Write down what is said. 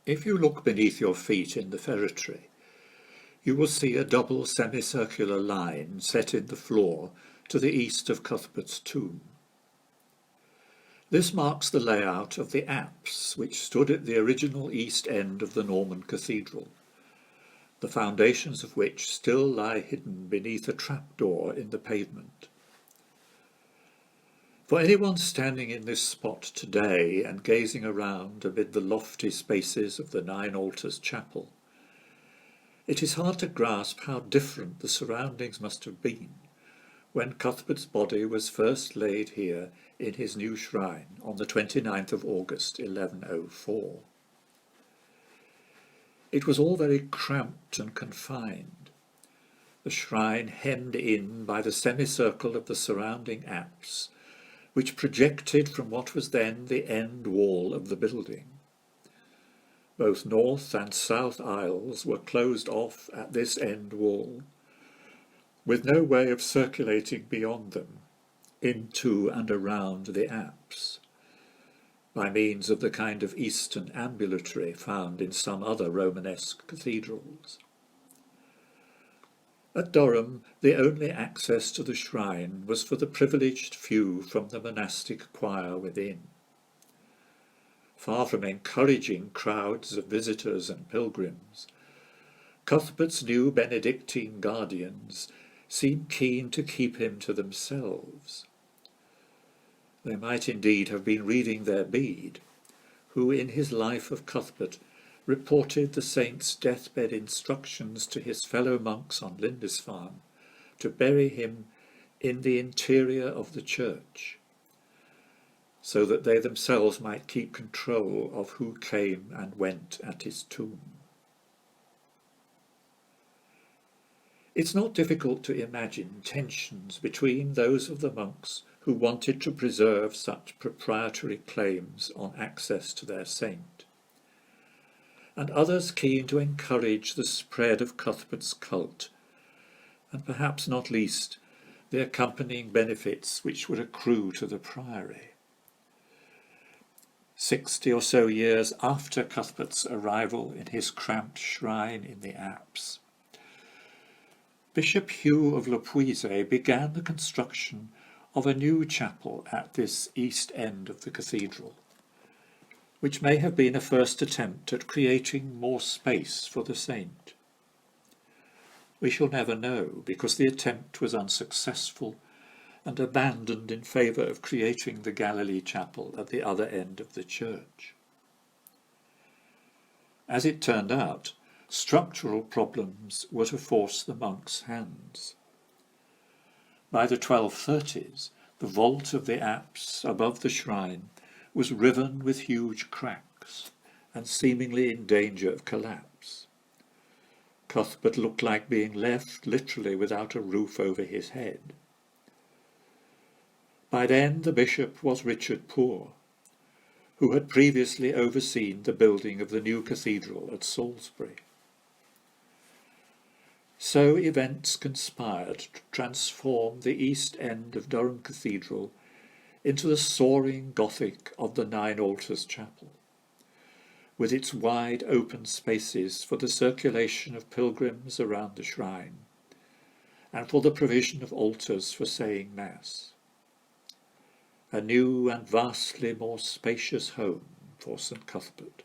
If you look beneath your feet in the ferretry, you will see a double semicircular line set in the floor to the east of Cuthbert's tomb. This marks the layout of the apse which stood at the original east end of the Norman cathedral, the foundations of which still lie hidden beneath a trapdoor in the pavement. For anyone standing in this spot today and gazing around amid the lofty spaces of the Nine Altars chapel, it is hard to grasp how different the surroundings must have been when Cuthbert's body was first laid here in his new shrine on the 29th of August 1104. It was all very cramped and confined, the shrine hemmed in by the semicircle of the surrounding apse, which projected from what was then the end wall of the building. Both north and south aisles were closed off at this end wall, with no way of circulating beyond them, into and around the apse, by means of the kind of eastern ambulatory found in some other Romanesque cathedrals. At Durham, the only access to the shrine was for the privileged few from the monastic choir within. Far from encouraging crowds of visitors and pilgrims, Cuthbert's new Benedictine guardians seemed keen to keep him to themselves. They might indeed have been reading their Bede, who in his Life of Cuthbert reported the saint's deathbed instructions to his fellow monks on Lindisfarne to bury him in the interior of the church, so that they themselves might keep control of who came and went at his tomb. It's not difficult to imagine tensions between those of the monks who wanted to preserve such proprietary claims on access to their saint, and others keen to encourage the spread of Cuthbert's cult, and perhaps not least the accompanying benefits which would accrue to the priory. 60 or so years after Cuthbert's arrival in his cramped shrine in the apse, Bishop Hugh of Le Puisay began the construction of a new chapel at this east end of the cathedral, which may have been a first attempt at creating more space for the saint. We shall never know, because the attempt was unsuccessful and abandoned in favour of creating the Galilee chapel at the other end of the church. As it turned out, structural problems were to force the monks' hands. By the 1230s, the vault of the apse above the shrine was riven with huge cracks and seemingly in danger of collapse. Cuthbert looked like being left literally without a roof over his head. By then the bishop was Richard Poor, who had previously overseen the building of the new cathedral at Salisbury. So events conspired to transform the east end of Durham Cathedral into the soaring Gothic of the Nine Altars chapel, with its wide open spaces for the circulation of pilgrims around the shrine, and for the provision of altars for saying Mass. A new and vastly more spacious home for St. Cuthbert.